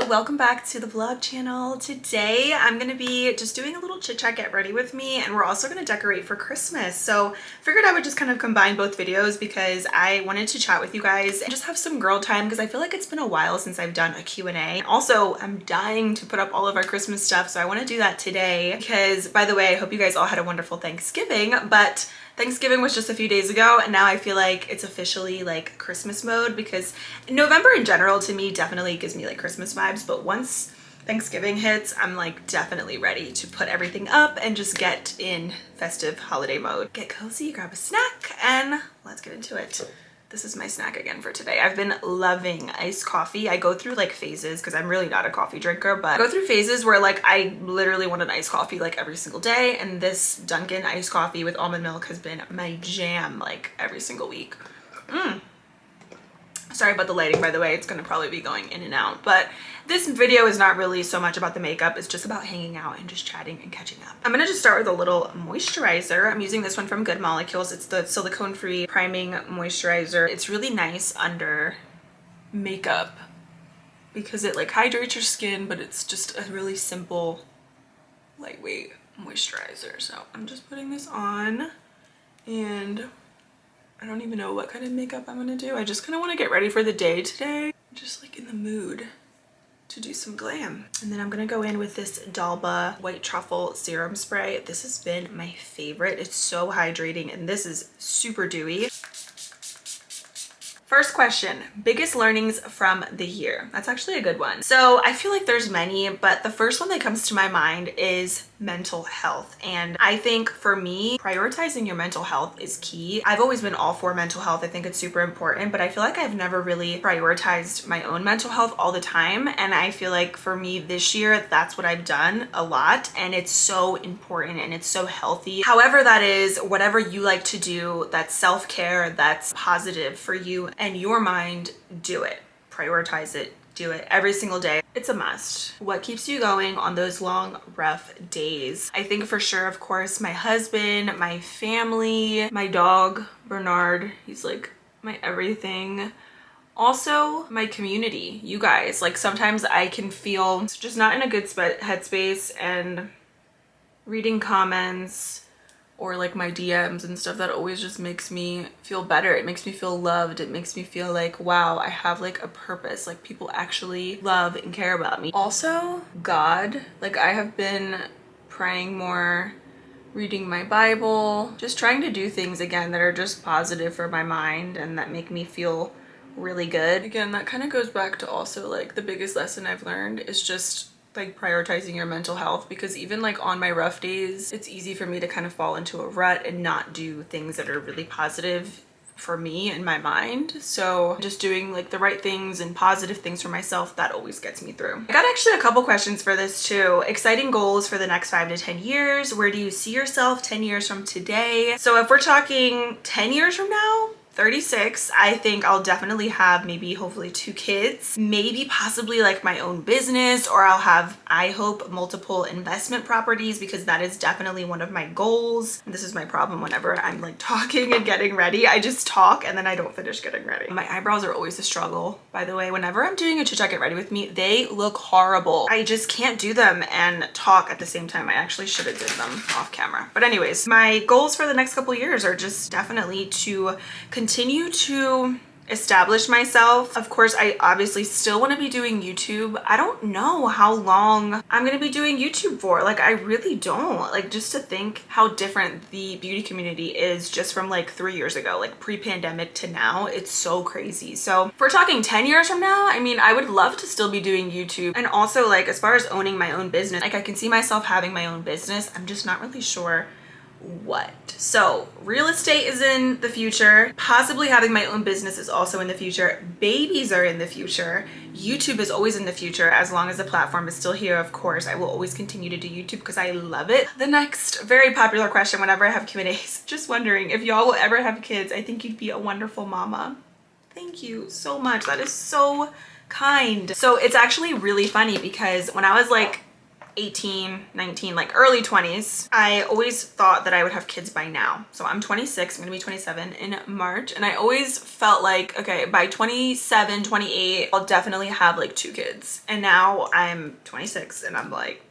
welcome back to the vlog channel. Today I'm gonna be just doing a little chit chat, get ready with me, and we're also gonna decorate for Christmas. So figured I would just kind of combine both videos because I wanted to chat with you guys and just have some girl time because I feel like it's been a while since I've done a Q&A. Also, I'm dying to put up all of our Christmas stuff, so I want to do that today because, by the way, I hope you guys all had a wonderful Thanksgiving, but Thanksgiving was just a few days ago and now I feel like it's officially like Christmas mode because November in general to me definitely gives me like Christmas vibes, but once Thanksgiving hits, I'm like definitely ready to put everything up and just get in festive holiday mode. Get cozy, grab a snack, and let's get into it. This is my snack again for today. I've been loving iced coffee. I go through like phases because I'm really not a coffee drinker, but I go through phases where like I literally want an iced coffee like every single day, and this Dunkin' iced coffee with almond milk has been my jam like every single week. Sorry about the lighting, by the way. It's gonna probably be going in and out, but this video is not really so much about the makeup. It's just about hanging out and just chatting and catching up. I'm gonna just start with a little moisturizer. I'm using this one from Good Molecules. It's the silicone-free priming moisturizer. It's really nice under makeup because it like hydrates your skin, but it's just a really simple, lightweight moisturizer. So I'm just putting this on, and I don't even know what kind of makeup I'm gonna do. I just kind of want to get ready for the day today. I'm just like in the mood to do some glam. And then I'm gonna go in with this Dalba White Truffle Serum Spray. This has been my favorite. It's so hydrating and this is super dewy. First question, biggest learnings from the year. That's actually a good one. So I feel like there's many, but the first one that comes to my mind is mental health. And I think for me, prioritizing your mental health is key. I've always been all for mental health. I think it's super important, but I feel like I've never really prioritized my own mental health all the time. And I feel like for me this year, that's what I've done a lot. And it's so important and it's so healthy. However that is, whatever you like to do, that's self-care, that's positive for you and your mind, do it. Prioritize it. Do it every single day. It's a must. What keeps you going on those long, rough days? I think for sure, of course, my husband, my family, my dog, Bernard. He's like my everything. Also, my community, you guys. Like sometimes I can feel just not in a good headspace, and reading comments or like my DMs and stuff, that always just makes me feel better. It makes me feel loved. It makes me feel like, wow, I have like a purpose. Like people actually love and care about me. Also, God, like I have been praying more, reading my Bible, just trying to do things again that are just positive for my mind and that make me feel really good. Again, that kind of goes back to also like the biggest lesson I've learned is just like prioritizing your mental health, because even like on my rough days, it's easy for me to kind of fall into a rut and not do things that are really positive for me and my mind. So just doing like the right things and positive things for myself, that always gets me through. I got actually a couple questions for this too. Exciting goals for the next 5 to 10 years. Where do you see yourself 10 years from today? So if we're talking 10 years from now, 36, I think I'll definitely have maybe hopefully 2 kids, maybe possibly like my own business, or I'll have, I hope, multiple investment properties, because that is definitely one of my goals. And this is my problem whenever I'm like talking and getting ready. I just talk and then I don't finish getting ready. My eyebrows are always a struggle, by the way. Whenever I'm doing a chit chat get ready with me, they look horrible. I just can't do them and talk at the same time. I actually should have did them off camera. But anyways, my goals for the next couple years are just definitely to continue to establish myself. Of course, I obviously still want to be doing YouTube. I don't know how long I'm going to be doing YouTube for. Like, I really don't. Like, just to think how different the beauty community is just from like 3 years ago, like pre-pandemic to now, it's so crazy. So if we're talking 10 years from now, I mean, I would love to still be doing YouTube. And also like, as far as owning my own business, like I can see myself having my own business. I'm just not really sure what. So real estate is in the future. Possibly having my own business is also in the future. Babies are in the future. YouTube is always in the future, as long as the platform is still here. Of course, I will always continue to do YouTube because I love it. The next very popular question whenever I have Q&As, just wondering if y'all will ever have kids. I think you'd be a wonderful mama. Thank you so much. That is so kind. So it's actually really funny because when I was like 18, 19, like early 20s, I always thought that I would have kids by now. So I'm 26, I'm gonna be 27 in March. And I always felt like, okay, by 27, 28, I'll definitely have like 2 kids. And now I'm 26 and I'm like,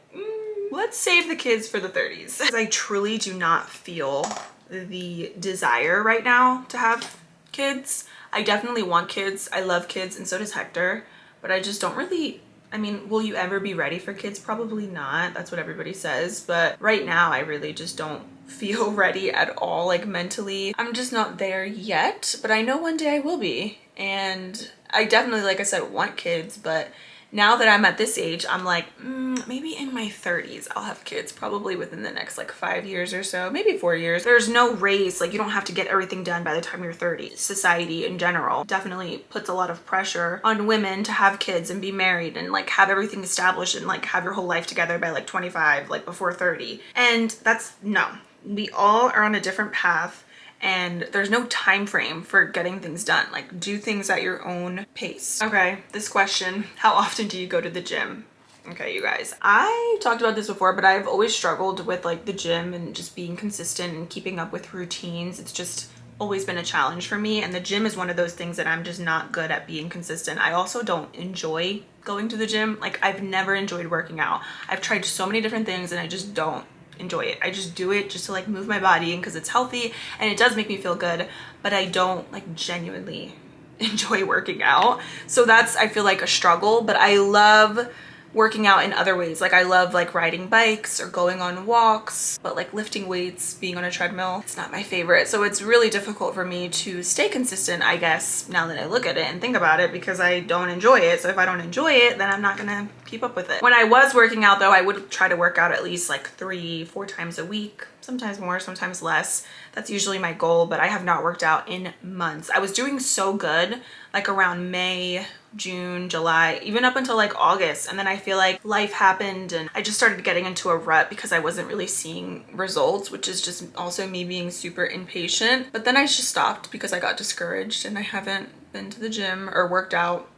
let's save the kids for the 30s. Because I truly do not feel the desire right now to have kids. I definitely want kids. I love kids and so does Hector, but I just don't really, I mean, will you ever be ready for kids? Probably not. That's what everybody says. But right now I really just don't feel ready at all, like mentally. I'm just not there yet, but I know one day I will be. And I definitely, like I said, want kids, but now that I'm at this age, I'm like, maybe in my 30s, I'll have kids, probably within the next like 5 years or so, maybe 4 years. There's no race, like you don't have to get everything done by the time you're 30. Society in general definitely puts a lot of pressure on women to have kids and be married and like have everything established and like have your whole life together by like 25, like before 30. And that's no, we all are on a different path. And there's no time frame for getting things done. Like do things at your own pace. Okay, this question, how often do you go to the gym? Okay, you guys, I talked about this before, but I've always struggled with like the gym and just being consistent and keeping up with routines. It's just always been a challenge for me. And the gym is one of those things that I'm just not good at being consistent. I also don't enjoy going to the gym. Like I've never enjoyed working out. I've tried so many different things and I just don't enjoy it. I just do it just to like move my body and because it's healthy and it does make me feel good, but I don't like genuinely enjoy working out. So that's, I feel like, a struggle, but I love working out in other ways. Like I love like riding bikes or going on walks, but like lifting weights, being on a treadmill, it's not my favorite. So it's really difficult for me to stay consistent, I guess, now that I look at it and think about it, because I don't enjoy it. So if I don't enjoy it, then I'm not gonna keep up with it. When I was working out though, I would try to work out at least like 3-4 times a week, sometimes more, sometimes less. That's usually my goal, but I have not worked out in months. I was doing so good like around May, June, July, even up until like August. And then I feel like life happened and I just started getting into a rut because I wasn't really seeing results, which is just also me being super impatient. But then I just stopped because I got discouraged and I haven't been to the gym or worked out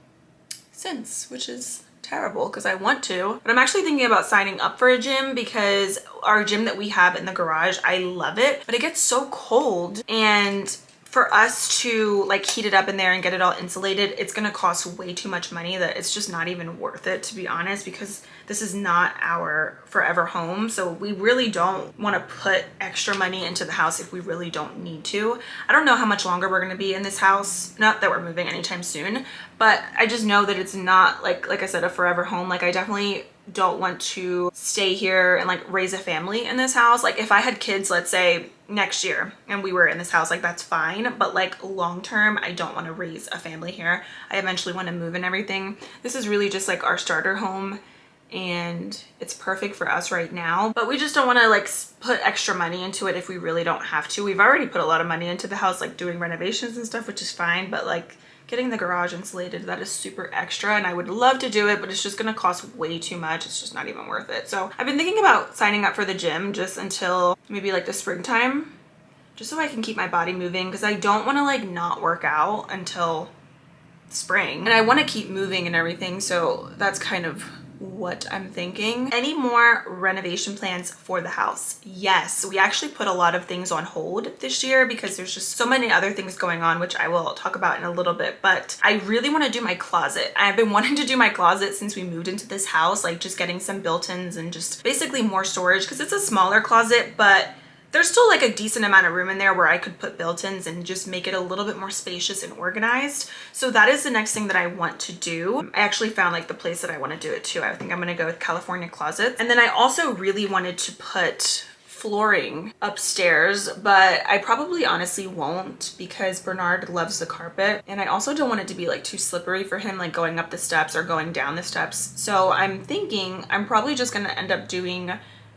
since, which is terrible because I want to. But I'm actually thinking about signing up for a gym because our gym that we have in the garage, I love it, but it gets so cold, and for us to like heat it up in there and get it all insulated, it's gonna cost way too much money that it's just not even worth it, to be honest, because this is not our forever home. So we really don't want to put extra money into the house if we really don't need to. I don't know how much longer we're gonna be in this house. Not that we're moving anytime soon, but I just know that it's not like I said, a forever home. Like I definitely don't want to stay here and like raise a family in this house. Like if I had kids, let's say next year, and we were in this house, like that's fine, but like long term, I don't want to raise a family here. I eventually want to move and everything. This is really just like our starter home and it's perfect for us right now, but we just don't want to like put extra money into it if we really don't have to. We've already put a lot of money into the house, like doing renovations and stuff, which is fine, but like getting the garage insulated, that is super extra, and I would love to do it, but it's just gonna cost way too much. It's just not even worth it. So I've been thinking about signing up for the gym just until maybe like the springtime, just so I can keep my body moving, because I don't want to like not work out until spring, and I want to keep moving and everything. So that's kind of what I'm thinking. Any more renovation plans for the house? Yes, we actually put a lot of things on hold this year because there's just so many other things going on, which I will talk about in a little bit. But I really want to do my closet. I've been wanting to do my closet since we moved into this house, like just getting some built-ins and just basically more storage, because it's a smaller closet, but there's still like a decent amount of room in there where I could put built-ins and just make it a little bit more spacious and organized. So that is the next thing that I want to do. I actually found like the place that I want to do it to. I think I'm gonna go with California Closets. And then I also really wanted to put flooring upstairs, but I probably honestly won't because Bernard loves the carpet, and I also don't want it to be like too slippery for him, like going up the steps or going down the steps. So I'm thinking I'm probably just gonna end up doing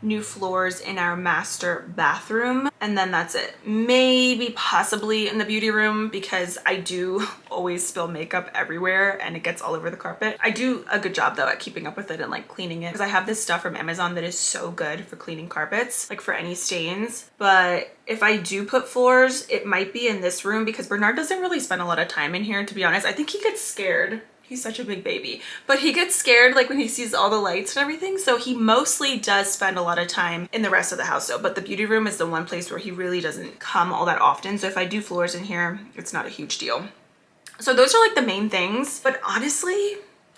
new floors in our master bathroom, and then that's it. Maybe possibly in the beauty room, because I do always spill makeup everywhere and it gets all over the carpet. I do a good job though at keeping up with it and like cleaning it, because I have this stuff from Amazon that is so good for cleaning carpets, like for any stains. But if I do put floors, it might be in this room because Bernard doesn't really spend a lot of time in here, to be honest. I think he gets scared. He's such a big baby, but he gets scared like when he sees all the lights and everything. So he mostly does spend a lot of time in the rest of the house though. But the beauty room is the one place where he really doesn't come all that often. So if I do floors in here, it's not a huge deal. So those are like the main things, but honestly,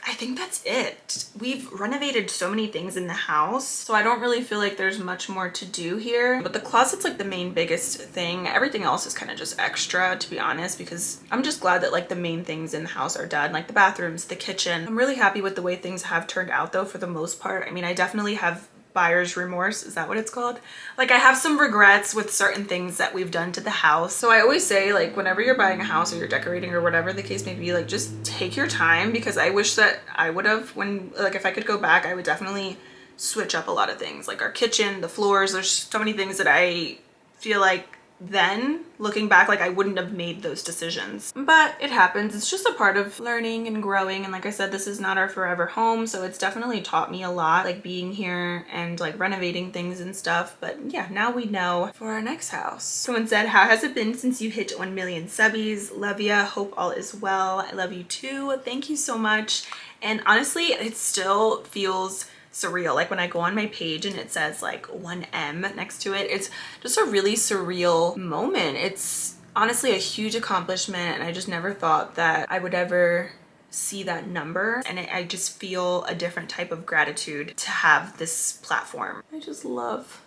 I think that's it. We've renovated so many things in the house, so I don't really feel like there's much more to do here. But the closet's like the main biggest thing. Everything else is kind of just extra, to be honest, because I'm just glad that like the main things in the house are done, like the bathrooms, the kitchen. I'm really happy with the way things have turned out though, for the most part. I mean, I definitely have buyer's remorse, is that what it's called? Like I have some regrets with certain things that we've done to the house. So I always say, like, whenever you're buying a house or you're decorating or whatever the case may be, like just take your time, because I wish that I would have, when like if I could go back, I would definitely switch up a lot of things, like our kitchen, the floors. There's so many things that I feel like then looking back, like I wouldn't have made those decisions, but it happens. It's just a part of learning and growing. And like I said, this is not our forever home, so it's definitely taught me a lot, like being here and like renovating things and stuff. But yeah, now we know for our next house. Someone said, how has it been since you hit 1 million subbies? Love ya, hope all is well. I love you too, thank you so much. And honestly, it still feels surreal. Like when I go on my page and it says like 1M next to it, it's just a really surreal moment. It's honestly a huge accomplishment, and I just never thought that I would ever see that number. And I just feel a different type of gratitude to have this platform. I just love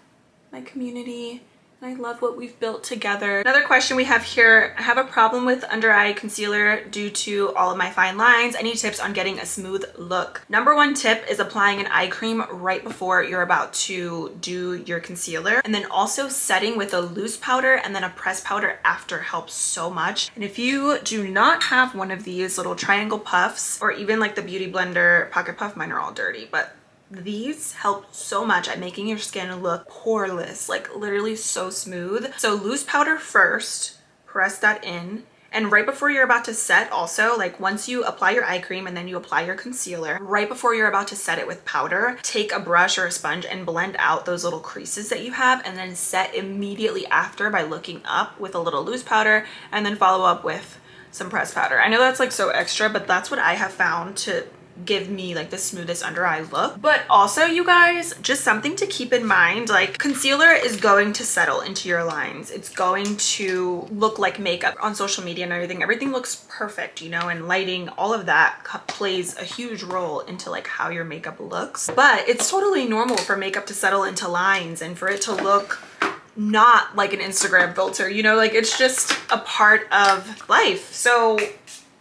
my community. I love what we've built together. Another question we have here, I have a problem with under eye concealer due to all of my fine lines. Any tips on getting a smooth look? Number one tip is applying an eye cream right before you're about to do your concealer. And then also setting with a loose powder and then a pressed powder after helps so much. And if you do not have one of these little triangle puffs, or even like the Beauty Blender Pocket Puff, mine are all dirty, but these help so much at making your skin look poreless, like literally so smooth. So loose powder first, press that in, and right before you're about to set also, like once you apply your eye cream and then you apply your concealer, right before you're about to set it with powder, take a brush or a sponge and blend out those little creases that you have, and then set immediately after by looking up with a little loose powder, and then follow up with some pressed powder. I know that's like so extra, but that's what I have found to give me like the smoothest under eye look. But also, you guys, just something to keep in mind, like concealer is going to settle into your lines. It's going to look like makeup on social media and everything. Everything looks perfect, you know, and lighting, all of that plays a huge role into like how your makeup looks. But it's totally normal for makeup to settle into lines and for it to look not like an Instagram filter, you know, like it's just a part of life. So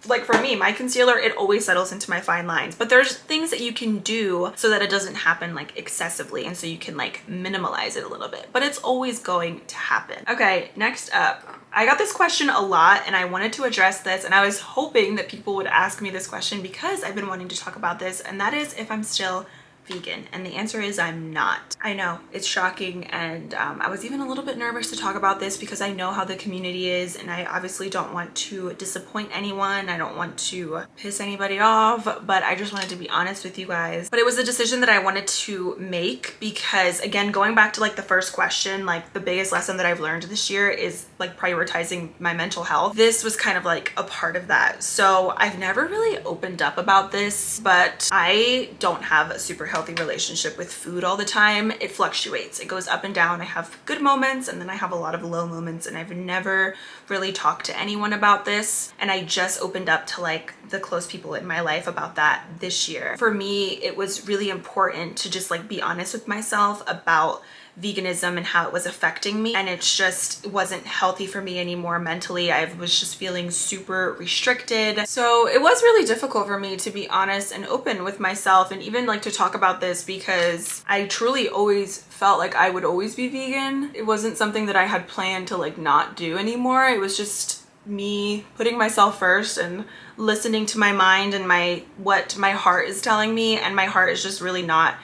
like for me, my concealer, it always settles into my fine lines, but there's things that you can do so that it doesn't happen like excessively, and so you can like minimalize it a little bit, but it's always going to happen. Okay, next up, I got this question a lot and I wanted to address this, and I was hoping that people would ask me this question because I've been wanting to talk about this, and that is if I'm still vegan. And the answer is I'm not. I know it's shocking, and I was even a little bit nervous to talk about this because I know how the community is, and I obviously don't want to disappoint anyone. I don't want to piss anybody off, but I just wanted to be honest with you guys. But it was a decision that I wanted to make because, again, going back to like the first question, like the biggest lesson that I've learned this year is like prioritizing my mental health. This was kind of like a part of that. So I've never really opened up about this, but I don't have a super healthy relationship with food all the time. It fluctuates. It goes up and down. I have good moments and then I have a lot of low moments, and I've never really talked to anyone about this. And I just opened up to like the close people in my life about that this year. For me, it was really important to just like be honest with myself about veganism and how it was affecting me, and it wasn't healthy for me anymore mentally. I was just feeling super restricted. So it was really difficult for me to be honest and open with myself, and even like to talk about this, because I truly always felt like I would always be vegan. It wasn't something that I had planned to like not do anymore. It was just me putting myself first and listening to my mind and what my heart is telling me, and my heart is just really not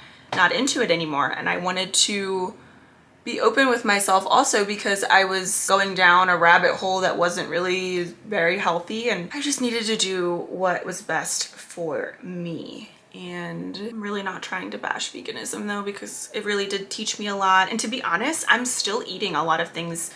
into it anymore. And I wanted to be open with myself also because I was going down a rabbit hole that wasn't really very healthy, and I just needed to do what was best for me. And I'm really not trying to bash veganism though, because it really did teach me a lot. And to be honest, I'm still eating a lot of things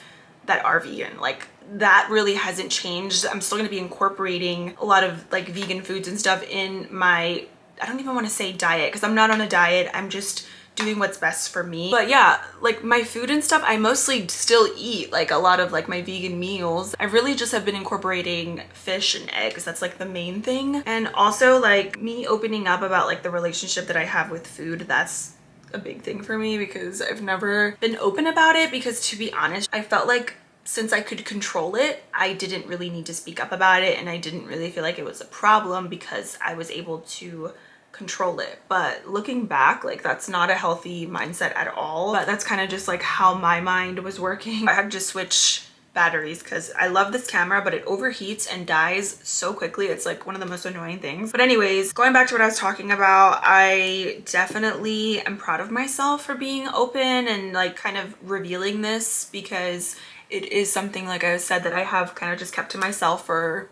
that are vegan. Like that really hasn't changed. I'm still gonna be incorporating a lot of like vegan foods and stuff in my, I don't even want to say diet because I'm not on a diet. I'm just doing what's best for me. But yeah, like my food and stuff, I mostly still eat like a lot of like my vegan meals. I really just have been incorporating fish and eggs. That's like the main thing. And also like me opening up about like the relationship that I have with food. That's a big thing for me because I've never been open about it, because to be honest, I felt like since I could control it, I didn't really need to speak up about it, and I didn't really feel like it was a problem because I was able to control it. But looking back, like that's not a healthy mindset at all. But that's kind of just like how my mind was working. I had to switch batteries because I love this camera, but it overheats and dies so quickly. It's like one of the most annoying things. But anyways, going back to what I was talking about, I definitely am proud of myself for being open and like kind of revealing this, because it is something, like I said, that I have kind of just kept to myself for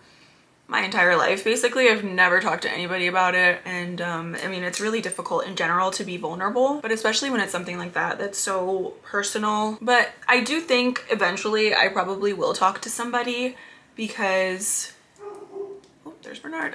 my entire life. Basically, I've never talked to anybody about it. And I mean, it's really difficult in general to be vulnerable, but especially when it's something like that that's so personal. But I do think eventually I probably will talk to somebody, because oh, there's Bernard.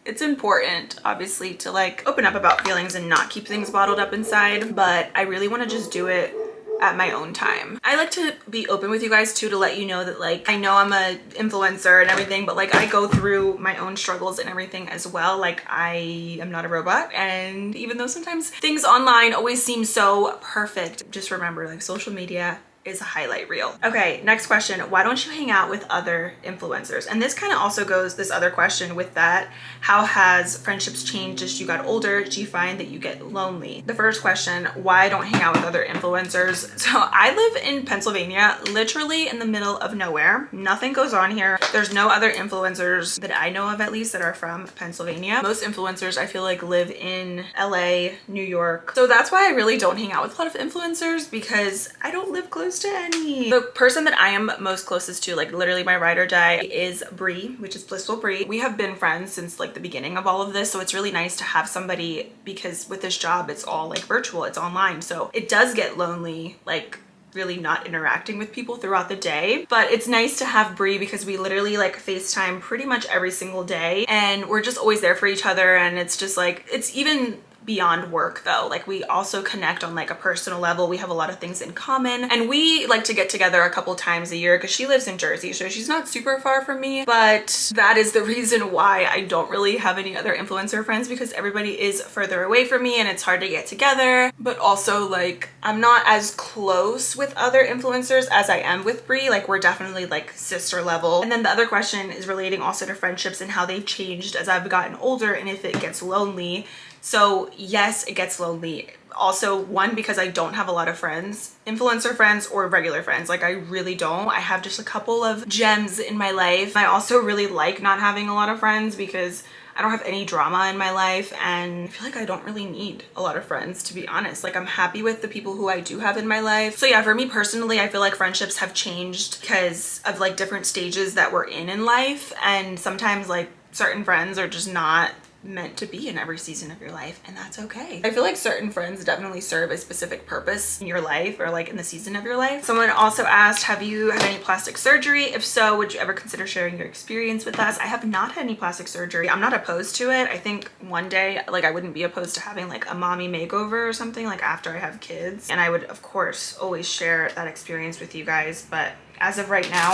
It's important, obviously, to like open up about feelings and not keep things bottled up inside, but I really want to just do it at my own time. I like to be open with you guys too, to let you know that like I know I'm a influencer and everything, but like I go through my own struggles and everything as well. Like I am not a robot, and even though sometimes things online always seem so perfect, just remember like social media is a highlight reel. Okay, next question. Why don't you hang out with other influencers? And this kind of also goes, this other question with that, how has friendships changed as you got older? Do you find that you get lonely? The first question, why don't hang out with other influencers? So I live in Pennsylvania, literally in the middle of nowhere. Nothing goes on here. There's no other influencers that I know of, at least, that are from Pennsylvania. Most influencers I feel like live in LA, New York. So that's why I really don't hang out with a lot of influencers, because I don't live close to any. The person that I am most closest to, like literally my ride or die, is Bree, which is Blissful Bree. We have been friends since like the beginning of all of this, so it's really nice to have somebody, because with this job it's all like virtual, it's online, so it does get lonely, like really not interacting with people throughout the day. But it's nice to have Bree, because we literally like FaceTime pretty much every single day, and we're just always there for each other. And it's just like, it's even beyond work though, like we also connect on like a personal level. We have a lot of things in common, and we like to get together a couple times a year, because she lives in Jersey, so she's not super far from me. But that is the reason why I don't really have any other influencer friends, because everybody is further away from me and it's hard to get together. But also like I'm not as close with other influencers as I am with Bree. Like we're definitely like sister level. And then the other question is relating also to friendships and how they've changed as I've gotten older, and if it gets lonely. So yes, it gets lonely. Also, one, because I don't have a lot of friends, influencer friends or regular friends. Like I really don't. I have just a couple of gems in my life. I also really like not having a lot of friends, because I don't have any drama in my life, and I feel like I don't really need a lot of friends, to be honest. Like I'm happy with the people who I do have in my life. So yeah, for me personally, I feel like friendships have changed because of like different stages that we're in life, and sometimes like certain friends are just not meant to be in every season of your life, and that's okay. I feel like certain friends definitely serve a specific purpose in your life, or like in the season of your life. Someone also asked, have you had any plastic surgery? If so, would you ever consider sharing your experience with us? I have not had any plastic surgery. I'm not opposed to it. I think one day, like I wouldn't be opposed to having like a mommy makeover or something, like after I have kids, and I would of course always share that experience with you guys, but as of right now,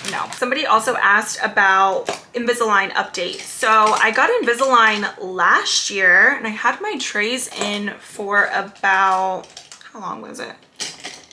no. Somebody also asked about Invisalign update. So I got Invisalign last year, and I had my trays in for about, how long was it?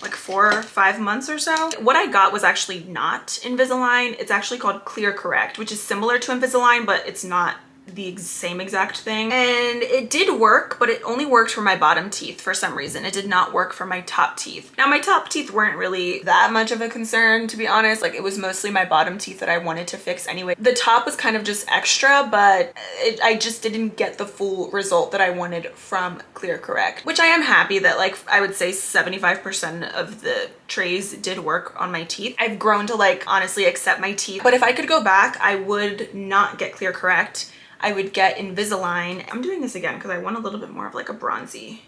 Like 4 or 5 months or so. What I got was actually not Invisalign. It's actually called Clear Correct, which is similar to Invisalign, but it's not the same exact thing. And it did work, but it only worked for my bottom teeth for some reason. It did not work for my top teeth. Now my top teeth weren't really that much of a concern, to be honest. Like it was mostly my bottom teeth that I wanted to fix anyway. The top was kind of just extra, but I just didn't get the full result that I wanted from Clear Correct, which I am happy that like I would say 75% of the trays did work on my teeth. I've grown to like honestly accept my teeth, but if I could go back, I would not get Clear Correct. I would get Invisalign. I'm doing this again because I want a little bit more of like a bronzy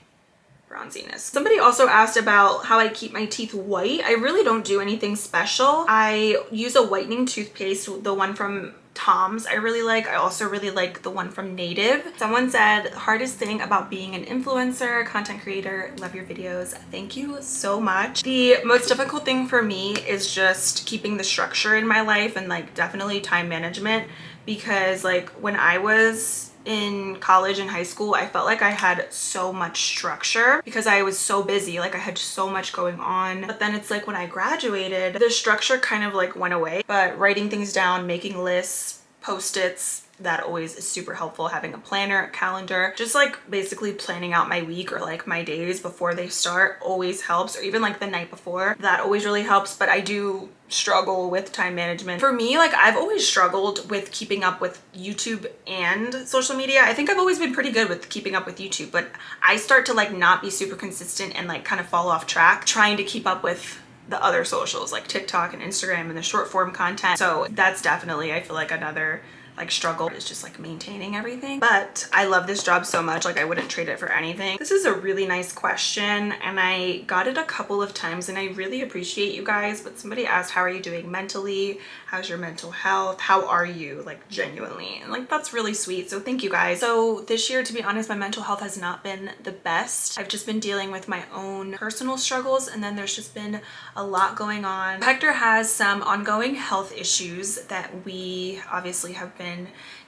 bronziness. Somebody also asked about how I keep my teeth white. I really don't do anything special. I use a whitening toothpaste, the one from Tom's I really like. I also really like the one from Native. Someone said, hardest thing about being an influencer, content creator, love your videos. Thank you so much. The most difficult thing for me is just keeping the structure in my life and like definitely time management, because like when I was in college and high school, I felt like I had so much structure because I was so busy, like I had so much going on. But then it's like when I graduated, the structure kind of like went away. But writing things down, making lists, post-its, that always is super helpful. Having a planner, a calendar, just like basically planning out my week or like my days before they start always helps, or even like the night before, that always really helps. But I do struggle with time management. For me, like I've always struggled with keeping up with YouTube and social media. I think I've always been pretty good with keeping up with YouTube, but I start to like not be super consistent and like kind of fall off track trying to keep up with the other socials like TikTok and Instagram and the short form content. So that's definitely, I feel like, another like struggle is just like maintaining everything. But I love this job so much, like I wouldn't trade it for anything. This is a really nice question and I got it a couple of times and I really appreciate you guys. But somebody asked, how are you doing mentally? How's your mental health? How are you, like genuinely? And like that's really sweet, so thank you guys. So this year, to be honest, my mental health has not been the best. I've just been dealing with my own personal struggles, and then there's just been a lot going on. Hector has some ongoing health issues that we obviously have been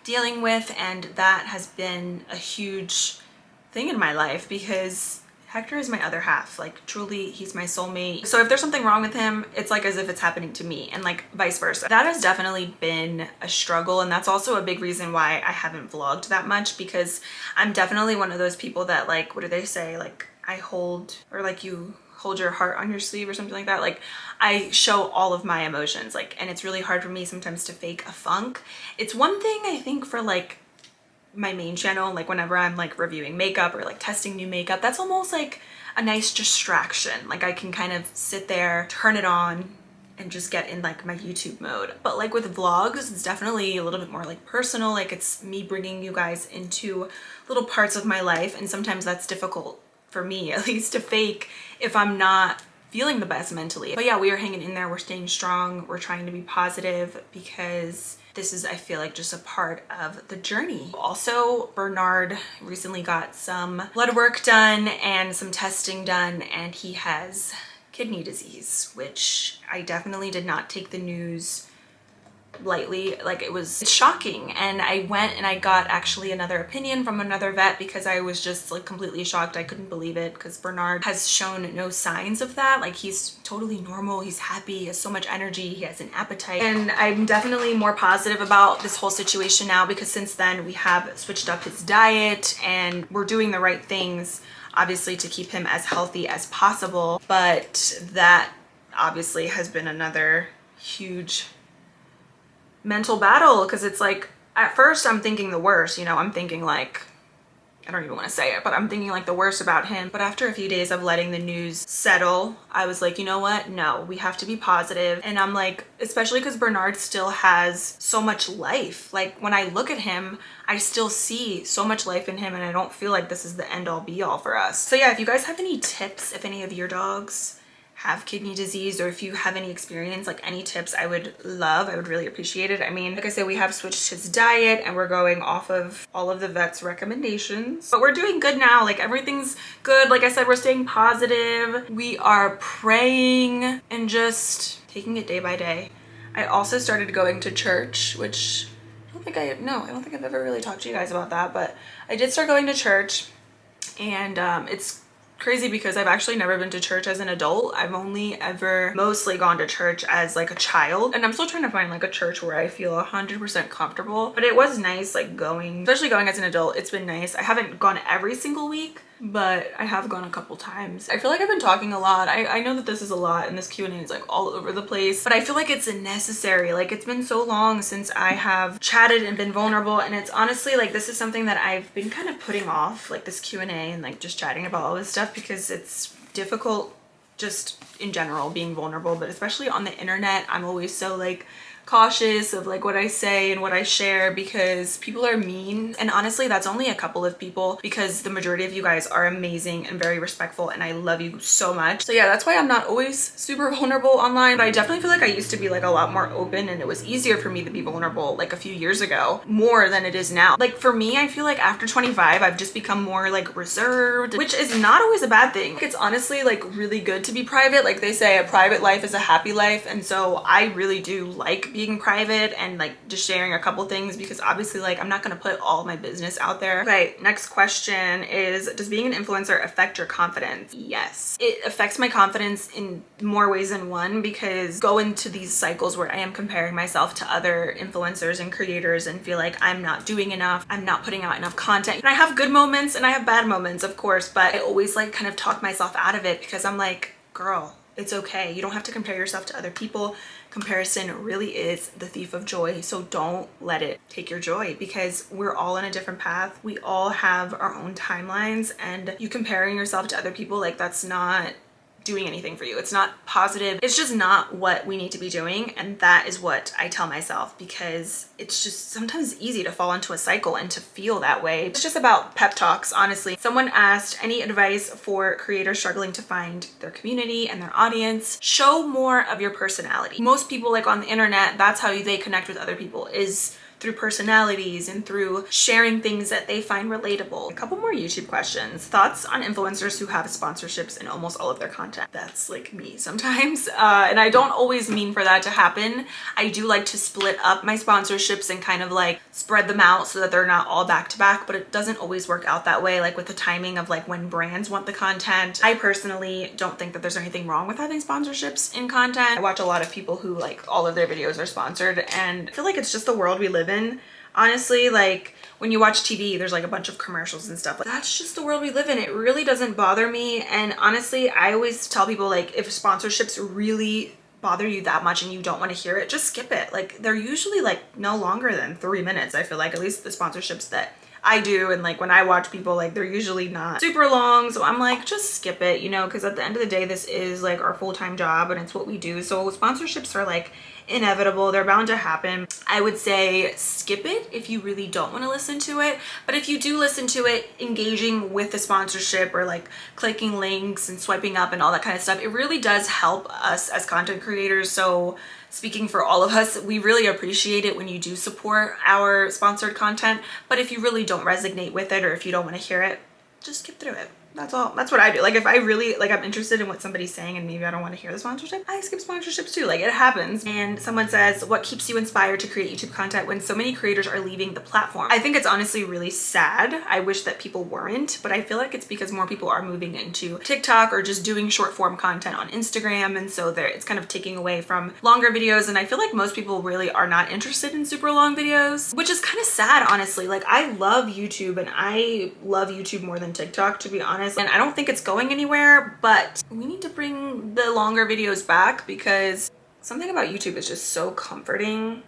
dealing with, and that has been a huge thing in my life because Hector is my other half. Like truly, he's my soulmate. So if there's something wrong with him, it's like as if it's happening to me, and like vice versa. That has definitely been a struggle, and that's also a big reason why I haven't vlogged that much, because I'm definitely one of those people that, like, what do they say? Like I hold, or like you hold your heart on your sleeve or something like that. Like I show all of my emotions, like, and it's really hard for me sometimes to fake a funk. It's one thing I think for like my main channel, like whenever I'm like reviewing makeup or like testing new makeup, that's almost like a nice distraction. Like I can kind of sit there, turn it on, and just get in like my YouTube mode. But like with vlogs, it's definitely a little bit more like personal. Like it's me bringing you guys into little parts of my life, and sometimes that's difficult for me, at least, to fake if I'm not feeling the best mentally. But yeah, we are hanging in there, we're staying strong, we're trying to be positive, because this is, I feel like, just a part of the journey. Also, Bernard recently got some blood work done and some testing done, and he has kidney disease, which I definitely did not take the news lightly. Like it's shocking, and I went and I got actually another opinion from another vet because I was just like completely shocked. I couldn't believe it, because Bernard has shown no signs of that. Like he's totally normal, he's happy, he has so much energy, he has an appetite, and I'm definitely more positive about this whole situation now, because since then we have switched up his diet and we're doing the right things, obviously, to keep him as healthy as possible. But that obviously has been another huge mental battle, because it's like at first I'm thinking the worst, you know, I'm thinking like, I don't even want to say it, but I'm thinking like the worst about him. But after a few days of letting the news settle, I was like, you know what, no, we have to be positive. And I'm like, especially because Bernard still has so much life. Like when I look at him, I still see so much life in him, and I don't feel like this is the end all be all for us. So yeah, if you guys have any tips, if any of your dogs have kidney disease, or if you have any experience, like any tips, I would really appreciate it. I mean, like I said, we have switched his diet and we're going off of all of the vet's recommendations, but we're doing good now. Like everything's good. Like I said, we're staying positive, we are praying and just taking it day by day. I also started going to church, which I don't think I've ever really talked to you guys about that, but I did start going to church, and it's crazy because I've actually never been to church as an adult. I've only ever mostly gone to church as like a child, and I'm still trying to find like a church where I feel 100% comfortable. But it was nice like going, especially going as an adult. It's been nice. I haven't gone every single week, but I have gone a couple times. I feel like I've been talking a lot. I know that this is a lot and this Q&A is like all over the place, but I feel like it's necessary. Like it's been so long since I have chatted and been vulnerable, and it's honestly like this is something that I've been kind of putting off, like this Q&A and like just chatting about all this stuff, because it's difficult just in general being vulnerable, but especially on the internet. I'm always so like cautious of like what I say and what I share because people are mean. And honestly, that's only a couple of people because the majority of you guys are amazing and very respectful and I love you so much. So yeah, that's why I'm not always super vulnerable online, but I definitely feel like I used to be like a lot more open and it was easier for me to be vulnerable like a few years ago more than it is now. Like for me, I feel like after 25, I've just become more like reserved, which is not always a bad thing. It's honestly like really good to be private. Like they say a private life is a happy life. And so I really do like being private and like just sharing a couple things because obviously like I'm not going to put all my business out there. Okay, next question is, does being an influencer affect your confidence? Yes, it affects my confidence in more ways than one because go into these cycles where I am comparing myself to other influencers and creators and feel like I'm not doing enough, I'm not putting out enough content. And I have good moments and I have bad moments, of course, but I always like kind of talk myself out of it because I'm like, girl, it's okay. You don't have to compare yourself to other people. Comparison really is the thief of joy. So don't let it take your joy because we're all on a different path. We all have our own timelines and you comparing yourself to other people, like that's not doing anything for you. It's not positive. It's just not what we need to be doing. And that is what I tell myself because it's just sometimes easy to fall into a cycle and to feel that way. It's just about pep talks, honestly. Someone asked, any advice for creators struggling to find their community and their audience? Show more of your personality. Most people like on the internet, that's how they connect with other people is through personalities and through sharing things that they find relatable. A couple more YouTube questions. Thoughts on influencers who have sponsorships in almost all of their content? That's like me sometimes. And I don't always mean for that to happen. I do like to split up my sponsorships and kind of like spread them out so that they're not all back to back, but it doesn't always work out that way. Like with the timing of like when brands want the content. I personally don't think that there's anything wrong with having sponsorships in content. I watch a lot of people who like all of their videos are sponsored and I feel like it's just the world we live in. Honestly, like when you watch TV, there's like a bunch of commercials and stuff. That's just the world we live in. It really doesn't bother me. And honestly, I always tell people like if sponsorships really bother you that much and you don't want to hear it, just skip it. Like they're usually like no longer than 3 minutes. I feel like at least the sponsorships that I do and like when I watch people, like they're usually not super long. So I'm like, just skip it, you know, because at the end of the day, this is like our full-time job and it's what we do. So sponsorships are like inevitable. They're bound to happen. I would say skip it if you really don't want to listen to it. But if you do listen to it, engaging with the sponsorship or like clicking links and swiping up and all that kind of stuff, it really does help us as content creators. So speaking for all of us, we really appreciate it when you do support our sponsored content. But if you really don't resonate with it or if you don't want to hear it, just skip through it. That's all. That's what I do. Like if I really like I'm interested in what somebody's saying and maybe I don't want to hear the sponsorship, I skip sponsorships too. Like it happens. And someone says, what keeps you inspired to create YouTube content when so many creators are leaving the platform? I think it's honestly really sad. I wish that people weren't, but I feel like it's because more people are moving into TikTok or just doing short form content on Instagram. And so it's kind of taking away from longer videos. And I feel like most people really are not interested in super long videos, which is kind of sad, honestly. Like I love YouTube and I love YouTube more than TikTok, to be honest. And I don't think it's going anywhere, but we need to bring the longer videos back because something about YouTube is just so comforting.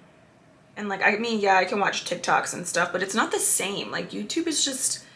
And like, I mean, yeah, I can watch TikToks and stuff, but it's not the same. Like YouTube is just,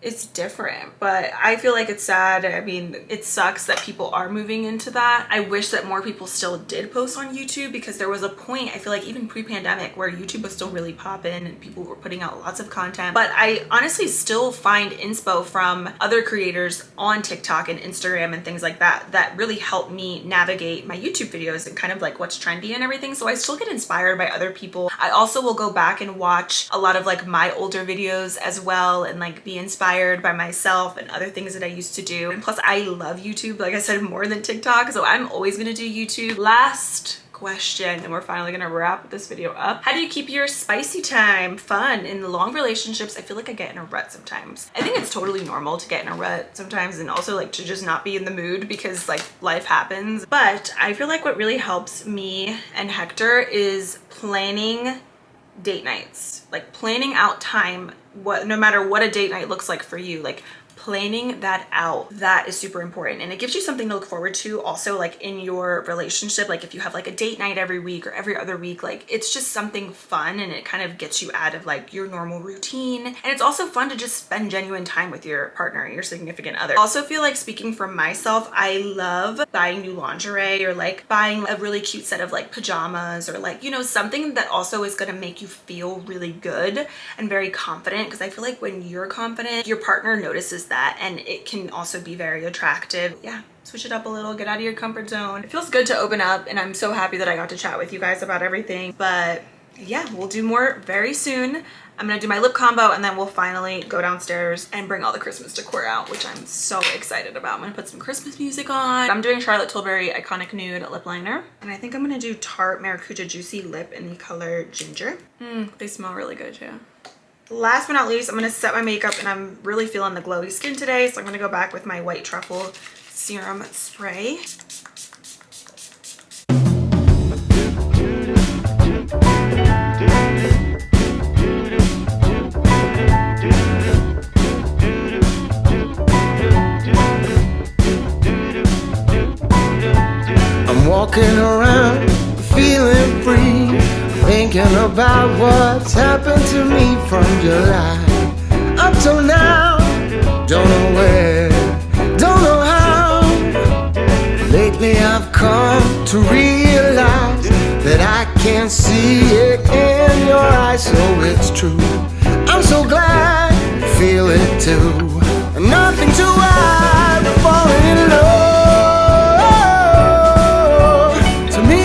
it's different, but I feel like it's sad. I mean, it sucks that people are moving into that. I wish that more people still did post on YouTube because there was a point, I feel like even pre-pandemic, where YouTube was still really popping and people were putting out lots of content. But I honestly still find inspo from other creators on TikTok and Instagram and things like that that really help me navigate my YouTube videos and kind of like what's trendy and everything. So I still get inspired by other people. I also will go back and watch a lot of like my older videos as well and like be inspired by myself and other things that I used to do. And plus I love YouTube, like I said, more than TikTok. So I'm always gonna do YouTube. Last question, and we're finally gonna wrap this video up. How do you keep your spicy time fun in long relationships? I feel like I get in a rut sometimes. I think it's totally normal to get in a rut sometimes and also like to just not be in the mood because like life happens. But I feel like what really helps me and Hector is planning date nights, like planning out time, no matter what a date night looks like for you, like planning that out, that is super important. And it gives you something to look forward to also, like in your relationship. Like if you have like a date night every week or every other week, like it's just something fun and it kind of gets you out of like your normal routine. And it's also fun to just spend genuine time with your partner, your significant other. I also feel like, speaking for myself, I love buying new lingerie or like buying a really cute set of like pajamas or like, you know, something that also is going to make you feel really good and very confident. Because I feel like when you're confident, your partner notices that, and it can also be very attractive. Yeah, switch it up a little, get out of your comfort zone. It feels good to open up, and I'm so happy that I got to chat with you guys about everything. But yeah, we'll do more very soon. I'm gonna do my lip combo, and then we'll finally go downstairs and bring all the Christmas decor out, which I'm so excited about. I'm gonna put some Christmas music on. I'm doing Charlotte Tilbury Iconic Nude lip liner, and I think I'm gonna do Tarte Maracuja Juicy Lip in the color Ginger. They smell really good too. Last but not least, I'm gonna set my makeup, and I'm really feeling the glowy skin today, so I'm gonna go back with my White Truffle Serum Spray. I'm walking around feeling free, thinking about what's happened to me from July up till now. Don't know where, don't know how. Lately I've come to realize that I can't see it in your eyes, so it's true. I'm so glad you feel it too. Nothing to hide, we're falling in love. To me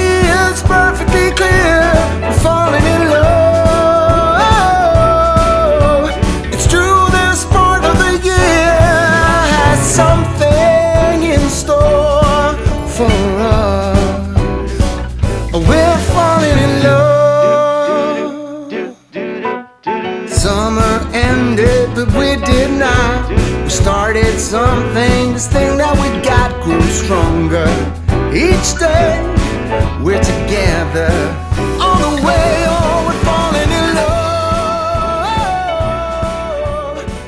it's perfectly clear, we're falling in love. It's true, this part of the year has something in store for us. We're falling in love. Summer ended, but we did not. We started something, this thing that we got grew stronger. Each day we're together, all the way on, we're falling in love.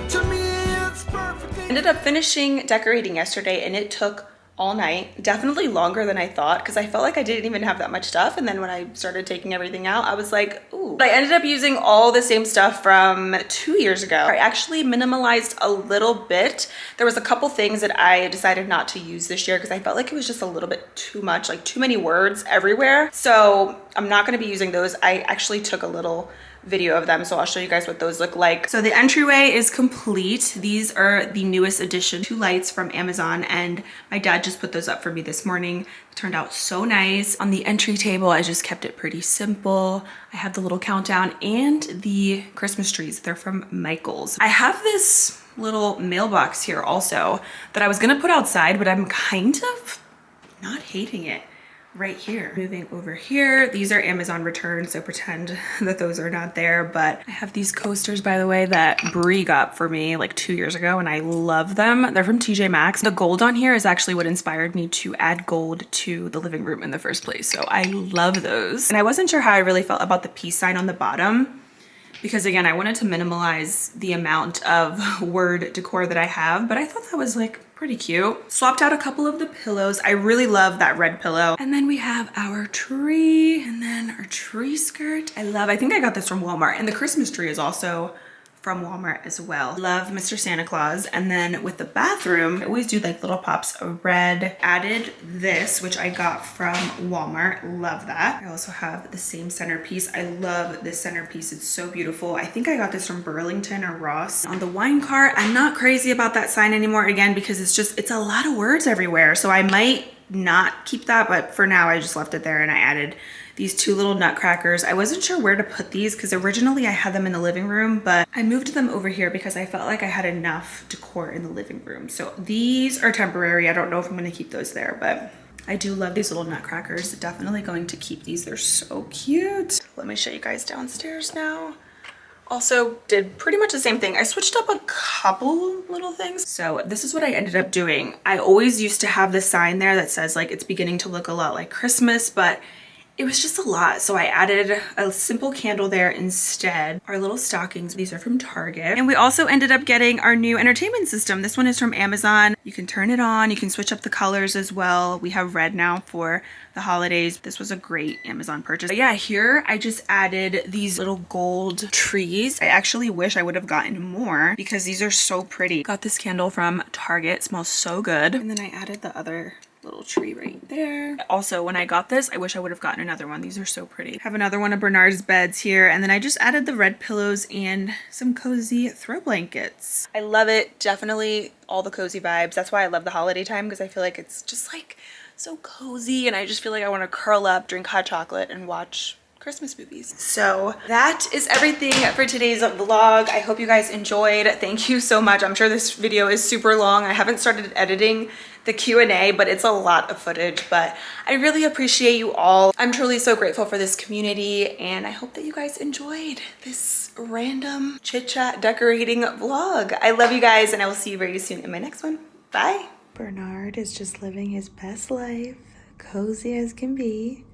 To me it's perfect. Ended up finishing decorating yesterday, and it took all night. Definitely longer than I thought, because I felt like I didn't even have that much stuff, and then when I started taking everything out, I was like, ooh. But I ended up using all the same stuff from 2 years ago. I actually minimalized a little bit. There was a couple things that I decided not to use this year because I felt like it was just a little bit too much, like too many words everywhere. So I'm not going to be using those. I actually took a little video of them, so I'll show you guys what those look like. So the entryway is complete. These are the newest addition, 2 lights from Amazon, and my dad just put those up for me this morning. It turned out so nice. On the entry table, I just kept it pretty simple. I have the little countdown and the Christmas trees. They're from Michael's. I have this little mailbox here also that I was gonna put outside, but I'm kind of not hating it. Right here. Moving over here, these are Amazon returns, so pretend that those are not there. But I have these coasters, by the way, that Brie got for me like 2 years ago, and I love them. They're from TJ Maxx. The gold on here is actually what inspired me to add gold to the living room in the first place, so I love those. And I wasn't sure how I really felt about the peace sign on the bottom, because again, I wanted to minimalize the amount of word decor that I have, but I thought that was like pretty cute. Swapped out a couple of the pillows. I really love that red pillow. And then we have our tree, and then our tree skirt. I think I got this from Walmart, and the Christmas tree is also from Walmart as well. Love Mr. Santa Claus. And then with the bathroom, I always do like little pops of red. Added this, which I got from Walmart. Love that. I also have the same centerpiece. I love this centerpiece. It's so beautiful. I think I got this from Burlington or Ross. On the wine cart, I'm not crazy about that sign anymore, again, because it's a lot of words everywhere. So I might not keep that, but for now I just left it there, and I added these 2 little nutcrackers. I wasn't sure where to put these because originally I had them in the living room, but I moved them over here because I felt like I had enough decor in the living room. So these are temporary. I don't know if I'm gonna keep those there, but I do love these little nutcrackers. Definitely going to keep these. They're so cute. Let me show you guys downstairs now. Also did pretty much the same thing. I switched up a couple little things. So this is what I ended up doing. I always used to have this sign there that says like it's beginning to look a lot like Christmas, but it was just a lot. So I added a simple candle there instead. Our little stockings, these are from Target. And we also ended up getting our new entertainment system. This one is from Amazon. You can turn it on, you can switch up the colors as well. We have red now for the holidays. This was a great Amazon purchase. But yeah, here I just added these little gold trees. I actually wish I would have gotten more because these are so pretty. Got this candle from Target, it smells so good. And then I added the other little tree right there. Also, when I got this, I wish I would have gotten another one. These are so pretty. Have another one of Bernard's beds here. And then I just added the red pillows and some cozy throw blankets. I love it. Definitely all the cozy vibes. That's why I love the holiday time, because I feel like it's just like so cozy, and I just feel like I want to curl up, drink hot chocolate, and watch Christmas movies. So that is everything for today's vlog. I hope you guys enjoyed. Thank you so much. I'm sure this video is super long. I haven't started editing the Q&A, but it's a lot of footage, but I really appreciate you all. I'm truly so grateful for this community, and I hope that you guys enjoyed this random chit chat decorating vlog. I love you guys, and I will see you very soon in my next one. Bye. Bernard is just living his best life, cozy as can be.